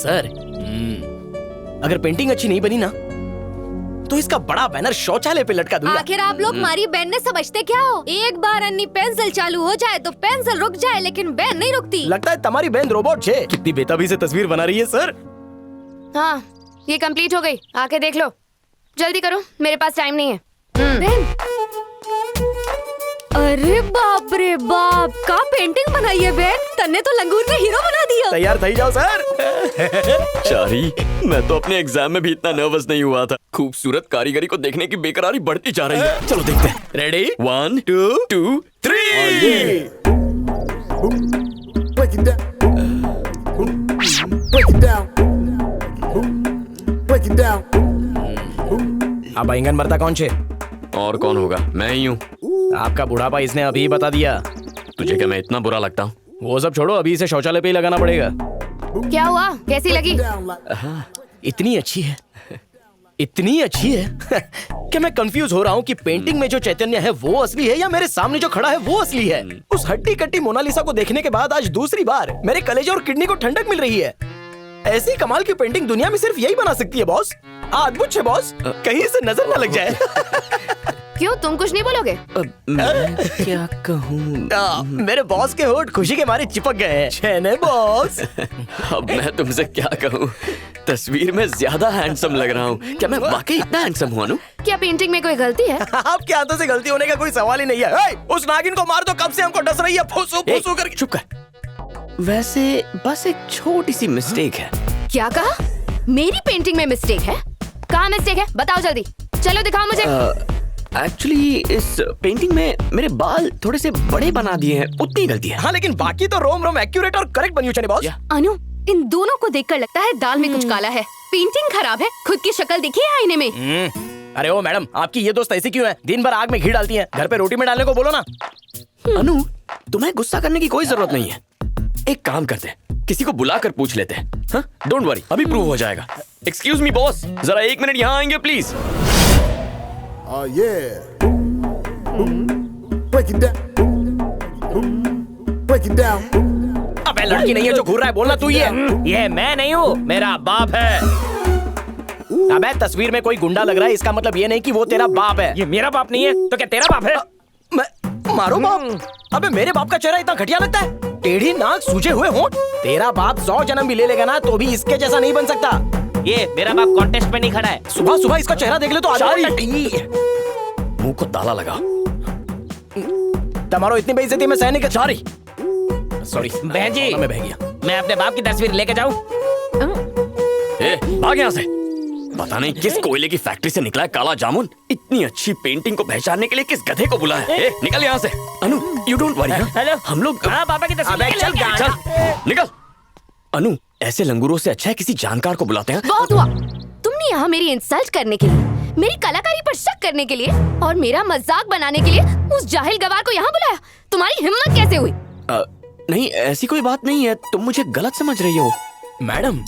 Sir अगर painting अच्छी नहीं बनी ना तो इसका बड़ा बैनर शौचालय पे लटका दूंगा। आखिर आप लोग हमारी बहन ने समझते क्या हो? एक बार अन्नी पेंसिल चालू हो जाए तो पेंसिल रुक जाए, लेकिन बहन नहीं रुकती। लगता है तुम्हारी बहन रोबोट है। कितनी बेताबी से तस्वीर बना रही है सर। हाँ, ये कंप्लीट हो गई, आके देख लो। जल्दी करो, मेरे पास टाइम नहीं है। बहन, अरे बाप रे बाप, का पेंटिंग बनाई है बहन। तन्ने तो लंगूर में हीरो बना दिया। तैयार थई जाओ सर। चारी, मैं तो अपने एग्जाम में भी इतना नर्वस नहीं हुआ था। खूबसूरत कारीगरी को देखने की बेकरारी बढ़ती जा रही है। चलो देखते हैं। Ready 1 2 3। Break it down. Break it down. Break it down. अब आइंगन मरता कौन छे? और कौन होगा? मैं ही हूँ। आपका बुढ़ापा इसने अभी बता दिया। तुझे क्या मैं इतना बुरा लगता हूँ? वो सब छोड़ो, अभी इसे शौचालय पे ही लगाना पड़ेगा। क्या हुआ? कैसी लगी? इतनी अच्छी है, इतनी अच्छी है कि मैं कंफ्यूज हो रहा हूँ कि पेंटिंग में जो चैतन्य है वो असली है या मेरे सामने जो खड़ा है वो असली है। उस हट्टी कट्टी मोनालिसा को देखने के बाद आज दूसरी बार मेरे कलेजे और किडनी को ठंडक मिल रही है। ऐसी कमाल की पेंटिंग दुनिया में सिर्फ यही बना सकती है बॉस। अद्भुत है बॉस, कहीं से नजर न लग जाए। क्यों, तुम कुछ नहीं बोलोगे? मैं क्या कहूँ? मेरे बॉस के होठ खुशी के मारे चिपक गए हैं बॉस। अब मैं तुमसे क्या कहूँ? तस्वीर में ज्यादा हैंडसम लग रहा हूँ। क्या मैं वाकई इतना हैंडसम हुआ? क्या पेंटिंग में कोई गलती है? आपके हाथों से गलती होने का कोई सवाल ही नहीं है। उस नागिन को मार दो, कब से हमको डस रही है। फुसू फुसू करके। चुप कर। वैसे बस एक छोटी सी मिस्टेक है। क्या कहा? मेरी पेंटिंग में मिस्टेक है? कहाँ मिस्टेक है? बताओ जल्दी। चलो दिखाओ मुझे। एक्चुअली इस पेंटिंग में मेरे बाल थोड़े से बड़े बना दिए हैं, उतनी गलती है। हाँ, लेकिन बाकी तो रोम रोम एक्यूरेट और करेक्ट बनी हुई है बॉस। अनु, इन दोनों को देखकर लगता है दाल में कुछ काला है। पेंटिंग खराब है, खुद की शक्ल देखिए आईने में। अरे ओ मैडम, आपकी ये दोस्त ऐसी क्यों है? दिन भर आग में घी डालती हैं, घर पे रोटी में डालने को बोलो ना। अनु, तुम्हें गुस्सा करने की कोई जरूरत नहीं है। एक काम करते हैं, किसी को बुलाकर पूछ लेते हैं। हाँ, डोंट वरी, अभी प्रूव हो जाएगा। एक्सक्यूज मी बॉस, जरा 1 मिनट यहाँ आएंगे please. Yeah. Break it down. Break it down. अबे लड़की नहीं है जो घूर रहा है, बोलना तू ही है। ये मैं नहीं हूँ, मेरा बाप है। अबे तस्वीर में कोई गुंडा लग रहा है, इसका मतलब ये नहीं कि वो तेरा बाप है। ये मेरा बाप नहीं है तो क्या तेरा बाप है? मारो बाप? अबे मेरे बाप का चेहरा इतना घटिया लगता है? टेढ़ी नाक, सूजे हुए होंठ। तेरा बाप 100 जन्म भी ले लेगा ना तो भी इसके जैसा नहीं बन सकता। ये मेरा बाप कॉन्टेस्ट में नहीं खड़ा है। सुबह सुबह इसका चेहरा देख ले तो मुंह को ताला लगा। तुम्हारो इतनी बेइज्जती में सहने के चारी। सॉरी बहन जी, मैं बह गया। मैं अपने बाप की तस्वीर लेके जाऊं? भाग यहाँ से। पता नहीं किस कोयले की फैक्ट्री से निकला है काला जामुन। इतनी अच्छी पेंटिंग को पहचानने के लिए किस गधे को बुलाया है? निकल यहाँ से। अनु, यू डोंट वरी। हेलो, हम लोग पापा की तस्वीर चल निकल। अनु, ऐसे लंगूरों से अच्छा है किसी जानकार को बुलाते हैं। बहुत हुआ। तुमने यहाँ मेरी इंसल्ट करने के लिए, मेरी कलाकारी पर शक करने के लिए और मेरा मजाक बनाने के लिए उस जाहिल गवार को यहाँ बुलाया। तुम्हारी हिम्मत कैसे हुई? नहीं, ऐसी कोई बात नहीं है, तुम मुझे गलत समझ रही हो। मैडम,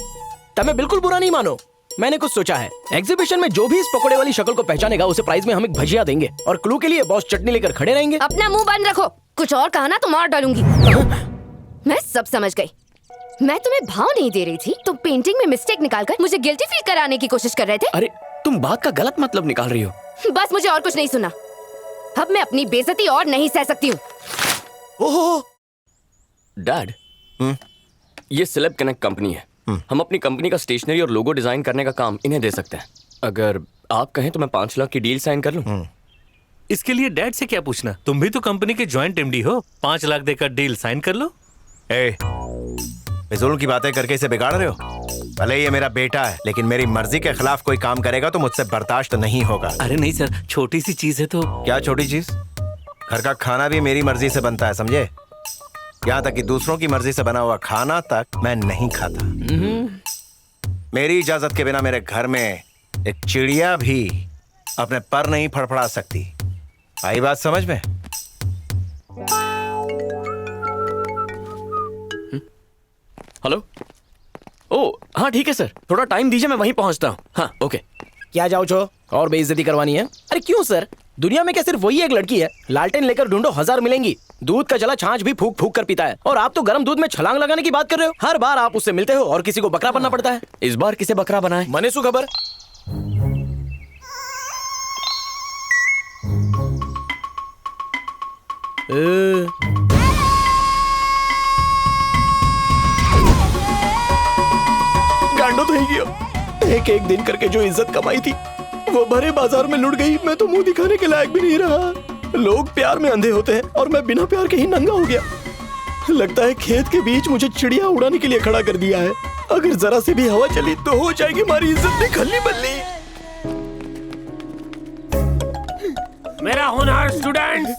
तुम्हें बिल्कुल बुरा नहीं मानो। मैंने कुछ सोचा है। एग्जीबिशन में जो भी इस पकोड़े वाली शक्ल को पहचानेगा उसे प्राइज में हम एक भजिया देंगे और क्लू के लिए बॉस चटनी लेकर खड़े रहेंगे। अपना मुंह बंद रखो, कुछ और कहा ना तो मार डालूंगी। मैं सब समझ गई। मैं तुम्हें भाव नहीं दे रही थी, तुम पेंटिंग में मिस्टेक निकालकर मुझे गिल्टी फील कराने की कोशिश कर रहे थे। अरे तुम बात का गलत मतलब निकाल रही हो। बस मुझे और कुछ नहीं सुना। अब मैं अपनी बेइज्जती और नहीं सह सकती हूँ। ओहो डैड, ये सेलेब कनेक्ट कंपनी है। हम अपनी कंपनी का स्टेशनरी और लोगो डिजाइन करने का काम इन्हें दे सकते हैं। अगर आप कहें तो मैं 5 लाख की डील साइन कर लूं। इसके लिए डैड से क्या पूछना, तुम भी तो कंपनी के जॉइंट एमडी हो। 5 लाख देकर डील साइन कर लो। फिजूल की बातें करके इसे बिगाड़ रहे हो। भले ये मेरा बेटा है, लेकिन मेरी मर्जी के खिलाफ कोई काम करेगा तो मुझसे बर्दाश्त नहीं होगा। अरे नहीं सर, छोटी सी चीज है तो। क्या छोटी चीज? घर का खाना भी मेरी मर्जी से बनता है, समझे? यहाँ तक कि दूसरों की मर्जी से बना हुआ खाना तक मैं नहीं खाता। मेरी इजाजत के बिना मेरे घर में एक चिड़िया भी अपने पर नहीं फड़फड़ा सकती। आई बात समझ में? हेलो। ओ हाँ ठीक है सर, थोड़ा टाइम दीजिए, मैं वहीं पहुंचता हूँ। हाँ ओके। क्या जाओ छो और बेइज्जती करवानी है? अरे क्यों सर, दुनिया में क्या सिर्फ वही एक लड़की है? लालटेन लेकर ढूंढो, 1000 मिलेंगी। दूध का जला छाछ भी फूक फूक कर पीता है, और आप तो गर्म दूध में छलांग लगाने की बात कर रहे हो। हर बार आप उससे मिलते हो और किसी को बकरा बनना पड़ता है। इस बार किसे बकरा बनाए? मने सु खबर। गांडो तो ही गया। एक एक दिन करके जो इज्जत कमाई थी वो भरे बाजार में लुट गई। मैं तो मुंह दिखाने के लायक भी नहीं रहा। लोग प्यार में अंधे होते हैं और मैं बिना प्यार के ही नंगा हो गया। लगता है खेत के बीच मुझे चिड़िया उड़ाने के लिए खड़ा कर दिया है। अगर जरा से भी हवा चली तो हो जाएगी हमारी इज्जत में खल्ली बल्ली। मेरा होनहार स्टूडेंट्स,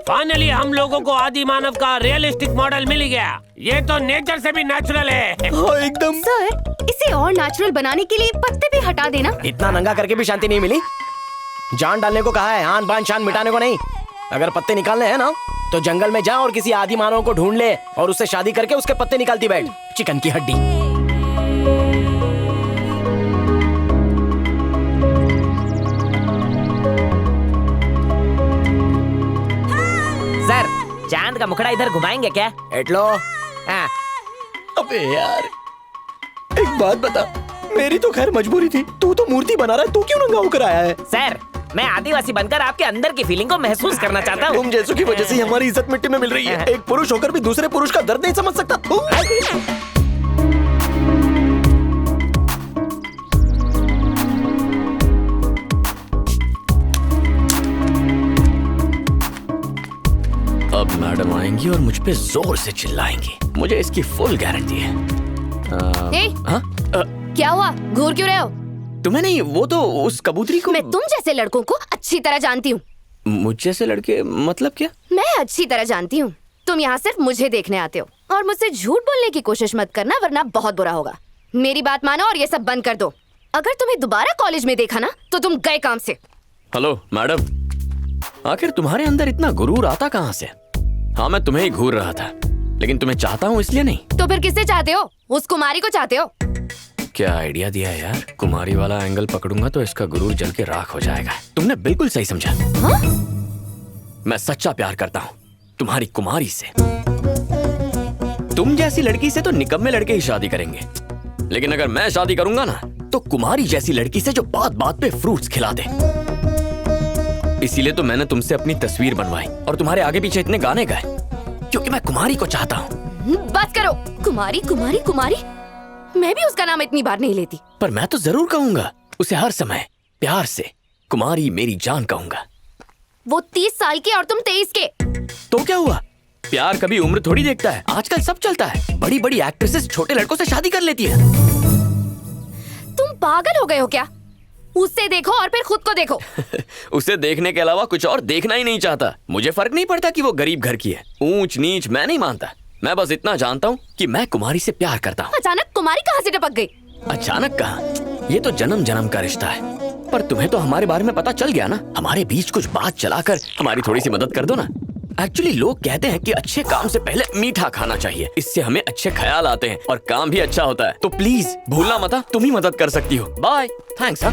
फाइनली हम लोगों को आदि मानव का रियलिस्टिक मॉडल मिल गया। ये तो नेचर से भी नेचुरल है। हाँ एकदम। सर, इसे और नेचुरल बनाने के लिए पत्ते भी हटा देना। इतना नंगा करके भी शांति नहीं मिली। जान डालने को कहा है, आन बान शान मिटाने को नहीं। अगर पत्ते निकालने हैं ना तो जंगल में जा और किसी आदि मानव को ढूंढ ले और उससे शादी करके उसके पत्ते निकालती बैठ। चिकन की हड्डी। सर, चांद का मुखड़ा इधर घुमाएंगे क्या? एटलो। हाँ। अबे यार, एक बात बता, मेरी तो खैर मजबूरी थी। तू तो मूर्ति बना रहा है, तू क्यों नंगा होकर आया है? सर, मैं आदिवासी बनकर आपके अंदर की फीलिंग को महसूस करना चाहता हूँ। तुम जैसों की वजह से ही हमारी इज्जत मिट्टी में मिल रही है। एक पुरुष होकर भी दूसरे पुरुष का दर्द नहीं समझ सकता। थू। अब मैडम आएंगी और मुझ पे जोर से चिल्लाएंगी। मुझे इसकी फुल गारंटी है। ए, हाँ? क्या हुआ? घूर क्यों रहे हो? तुम्हें नहीं, वो तो उस कबूतरी को। मैं तुम जैसे लड़कों को अच्छी तरह जानती हूँ। मुझ जैसे लड़के मतलब क्या? मैं अच्छी तरह जानती हूँ। तुम यहाँ सिर्फ मुझे देखने आते हो और मुझसे झूठ बोलने की कोशिश मत करना, वरना बहुत बुरा होगा। मेरी बात मानो और ये सब बंद कर दो। अगर तुम्हें दोबारा कॉलेज में देखा ना तो तुम गए काम से। हेलो मैडम, आखिर तुम्हारे अंदर इतना गुरूर आता कहाँ से? हाँ, मैं तुम्हें ही घूर रहा था, लेकिन तुम्हें चाहता हूँ इसलिए नहीं। तो फिर किससे चाहते हो? उस कुमारी को चाहते हो? क्या आइडिया दिया है यार। कुमारी वाला एंगल पकड़ूंगा तो इसका गुरूर जल के राख हो जाएगा। तुमने बिल्कुल सही समझा। हाँ? मैं सच्चा प्यार करता हूँ तुम्हारी कुमारी से। तुम जैसी लड़की से तो निकम्मे लड़के ही शादी करेंगे, लेकिन अगर मैं शादी करूंगा ना तो कुमारी जैसी लड़की से जो बात बात पे फ्रूट्स खिला दे। इसीलिए तो मैंने तुमसे अपनी तस्वीर बनवाई और तुम्हारे आगे पीछे इतने गाने गाए, क्योंकि मैं कुमारी को चाहता हूँ। बात करो। कुमारी कुमारी कुमारी, मैं भी उसका नाम इतनी बार नहीं लेती। पर मैं तो जरूर कहूंगा उसे, हर समय प्यार से कुमारी मेरी जान कहूंगा। वो 30 साल की और तुम 23 के। तो क्या हुआ? प्यार कभी उम्र थोड़ी देखता है। आजकल सब चलता है। बड़ी बड़ी एक्ट्रेसेस छोटे लड़कों से शादी कर लेती है। तुम पागल हो गए हो क्या? उससे देखो और फिर खुद को देखो। उसे देखने के अलावा कुछ और देखना ही नहीं चाहता। मुझे फर्क नहीं पड़ता कि वो गरीब घर की है। ऊंच नीच मैं नहीं मानता। मैं बस इतना जानता हूँ कि मैं कुमारी से प्यार करता हूँ। अचानक कुमारी कहाँ से टपक गई? अचानक कहाँ? ये तो जन्म जन्म का रिश्ता है। पर तुम्हें तो हमारे बारे में पता चल गया ना। हमारे बीच कुछ बात चलाकर हमारी थोड़ी सी मदद कर दो ना। एक्चुअली लोग कहते हैं कि अच्छे काम से पहले मीठा खाना चाहिए, इससे हमें अच्छे ख्याल आते हैं और काम भी अच्छा होता है। तो प्लीज भूलना मत, तुम ही मदद कर सकती हो। बाय। थैंक्स। हाँ,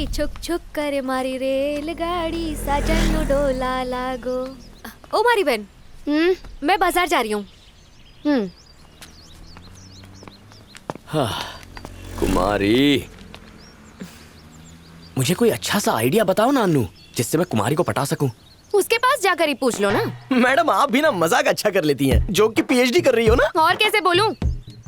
छुक छुक करे मारी रेलगाड़ी, साजन डोला लागो। ओ मारी बहन, मैं बाजार जा रही हूँ। कुमारी, मुझे कोई अच्छा सा आइडिया बताओ ना अन्नू, जिससे मैं कुमारी को पटा सकूं। उसके पास जाकर ही पूछ लो ना। मैडम आप भी ना मजाक अच्छा कर लेती हैं। जोक की पीएचडी कर रही हो ना। और कैसे बोलूं?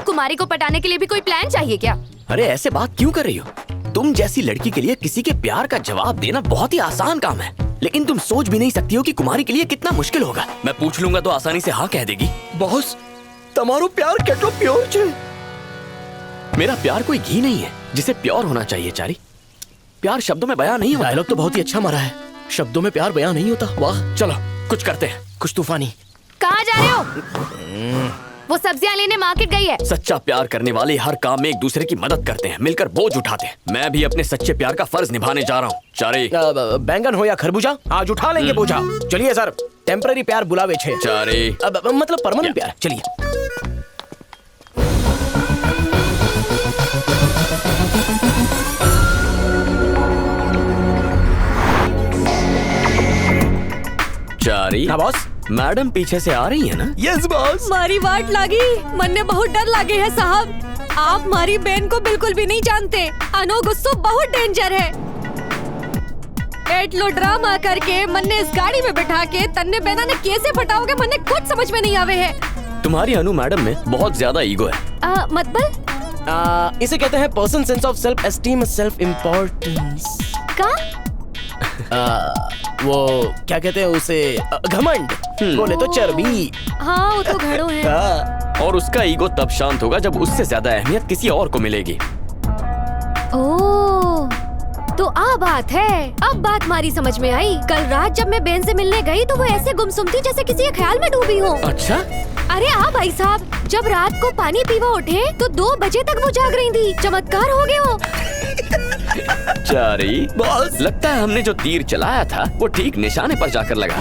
कुमारी को पटाने के लिए भी कोई प्लान चाहिए क्या? अरे ऐसे बात क्यों कर रही हो? तुम जैसी लड़की के लिए किसी के प्यार का जवाब देना बहुत ही आसान काम है, लेकिन तुम सोच भी नहीं सकती हो कि कुमारी के लिए कितना मुश्किल होगा। मैं पूछ लूंगा तो आसानी से हाँ कह देगी। बॉस, तुम्हारो प्यार केटलो प्योर छे। मेरा प्यार कोई घी नहीं है जिसे प्योर होना चाहिए चारी। प्यार शब्दों में बयां नहीं होता। डायलॉग तो बहुत ही अच्छा मारा है। शब्दों में प्यार बयां नहीं होता। वाह। चलो कुछ करते हैं, कुछ तूफानी। कहाँ जा रहे हो? वो सब्जियां लेने मार्केट गई है। सच्चा प्यार करने वाले हर काम में एक दूसरे की मदद करते हैं, मिलकर बोझ उठाते हैं। मैं भी अपने सच्चे प्यार का फर्ज निभाने जा रहा हूँ। चारे बैंगन हो या खरबूजा, आज उठा लेंगे बोझा। चलिए सर, टेम्पररी प्यार बुलावे छे। चारे मतलब परमानेंट प्यार। चलिए। चारी। हाँ बॉस। मैडम पीछे से आ रही है ना? Yes boss. मारी वाट लागी, मन ने बहुत डर लागे है साहब। आप मारी बहन को बिल्कुल भी नहीं जानते। अनो गुस्सो बहुत डेंजर है। एटलो ड्रामा करके मन ने इस गाड़ी में बिठा के तन्ने बहना ने कैसे पटाओगे, मन ने कुछ समझ में नहीं आवे है। तुम्हारी अनु मैडम में बहुत ज्यादा ईगो है। मतलब इसे कहते हैं person sense of self esteem, self importance का? वो क्या कहते हैं उसे, घमंड। बोले तो चर्बी। हाँ वो तो घड़ो है। और उसका ईगो तब शांत होगा जब उससे ज्यादा अहमियत किसी और को मिलेगी। ओह, तो आ बात है। अब बात मारी समझ में आई। कल रात जब मैं बहन से मिलने गई तो वो ऐसे गुमसुम थी जैसे किसी के ख्याल में डूबी हो। अच्छा? अरे हाँ भाई साहब, जब रात को पानी पीवा उठे तो 2 बजे तक वो जाग रही थी। चमत्कार हो गए हो। चारी बॉस, लगता है हमने जो तीर चलाया था वो ठीक निशाने पर जाकर लगा।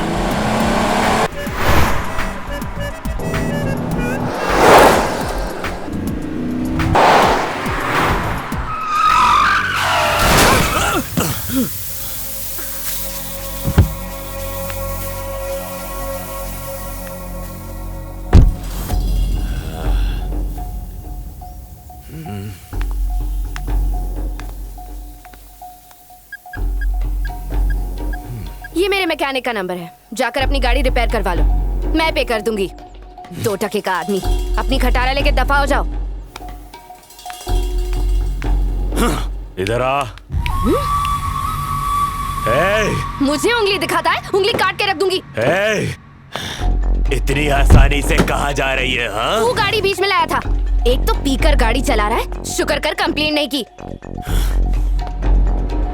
ये मेरे मैकेनिक का नंबर है, जाकर अपनी गाड़ी रिपेयर करवा लो। मैं पे कर दूंगी। 2 टके का आदमी, अपनी खटारा लेके दफा हो जाओ। इधर आ। मुझे उंगली दिखाता है, उंगली काट के रख दूंगी। इतनी आसानी से कहाँ जा रही है? हाँ? तू गाड़ी बीच में लाया था। एक तो पीकर गाड़ी चला रहा है, शुक्र कर कंप्लेंट नहीं की।